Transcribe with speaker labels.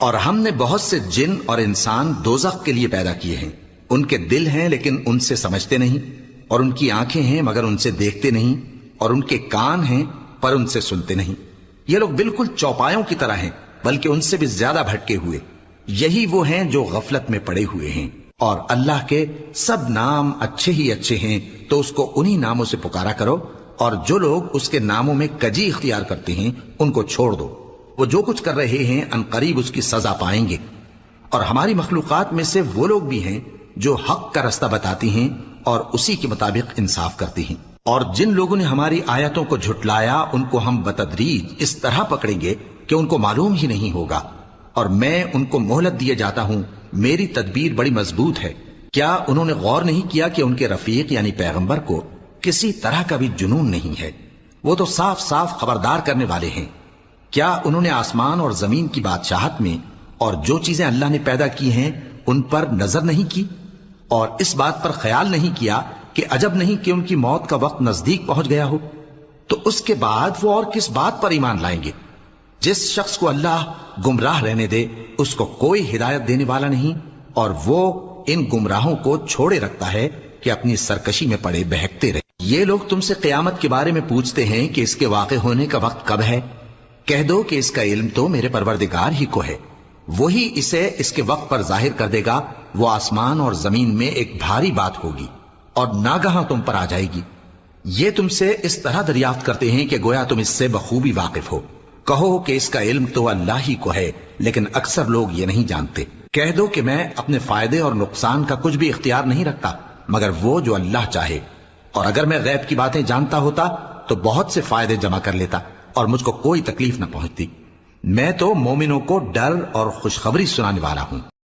Speaker 1: اور ہم نے بہت سے جن اور انسان دوزخ کے لیے پیدا کیے ہیں، ان کے دل ہیں لیکن ان سے سمجھتے نہیں، اور ان کی آنکھیں ہیں مگر ان سے دیکھتے نہیں، اور ان کے کان ہیں پر ان سے سنتے نہیں۔ یہ لوگ بالکل چوپایوں کی طرح ہیں، بلکہ ان سے بھی زیادہ بھٹکے ہوئے۔ یہی وہ ہیں جو غفلت میں پڑے ہوئے ہیں۔ اور اللہ کے سب نام اچھے ہی اچھے ہیں، تو اس کو انہی ناموں سے پکارا کرو، اور جو لوگ اس کے ناموں میں کجی اختیار کرتے ہیں ان کو چھوڑ دو۔ وہ جو کچھ کر رہے ہیں ان قریب اس کی سزا پائیں گے۔ اور ہماری مخلوقات میں سے وہ لوگ بھی ہیں جو حق کا رستہ بتاتی ہیں اور اسی کے مطابق انصاف کرتی ہیں۔ اور جن لوگوں نے ہماری آیتوں کو جھٹلایا ان کو ہم بتدریج اس طرح پکڑیں گے کہ ان کو معلوم ہی نہیں ہوگا، اور میں ان کو مہلت دیے جاتا ہوں، میری تدبیر بڑی مضبوط ہے۔ کیا انہوں نے غور نہیں کیا کہ ان کے رفیق یعنی پیغمبر کو کسی طرح کا بھی جنون نہیں ہے؟ وہ تو صاف صاف خبردار کرنے والے ہیں۔ کیا انہوں نے آسمان اور زمین کی بادشاہت میں اور جو چیزیں اللہ نے پیدا کی ہیں ان پر نظر نہیں کی، اور اس بات پر خیال نہیں کیا کہ عجب نہیں کہ ان کی موت کا وقت نزدیک پہنچ گیا ہو؟ تو اس کے بعد وہ اور کس بات پر ایمان لائیں گے؟ جس شخص کو اللہ گمراہ رہنے دے اس کو کوئی ہدایت دینے والا نہیں، اور وہ ان گمراہوں کو چھوڑے رکھتا ہے کہ اپنی سرکشی میں پڑے بہکتے رہے۔ یہ لوگ تم سے قیامت کے بارے میں پوچھتے ہیں کہ اس کے واقع ہونے کا وقت کب ہے؟ کہہ دو کہ اس کا علم تو میرے پروردگار ہی کو ہے، وہی اسے اس کے وقت پر ظاہر کر دے گا۔ وہ آسمان اور زمین میں ایک بھاری بات ہوگی اور ناگہاں تم پر آ جائے گی۔ یہ تم سے اس طرح دریافت کرتے ہیں کہ گویا تم اس سے بخوبی واقف ہو۔ کہو کہ اس کا علم تو اللہ ہی کو ہے، لیکن اکثر لوگ یہ نہیں جانتے۔ کہہ دو کہ میں اپنے فائدے اور نقصان کا کچھ بھی اختیار نہیں رکھتا مگر وہ جو اللہ چاہے، اور اگر میں غیب کی باتیں جانتا ہوتا تو بہت سے فائدے جمع کر لیتا اور مجھ کو کوئی تکلیف نہ پہنچتی۔ میں تو مومنوں کو ڈر اور خوشخبری سنانے والا ہوں۔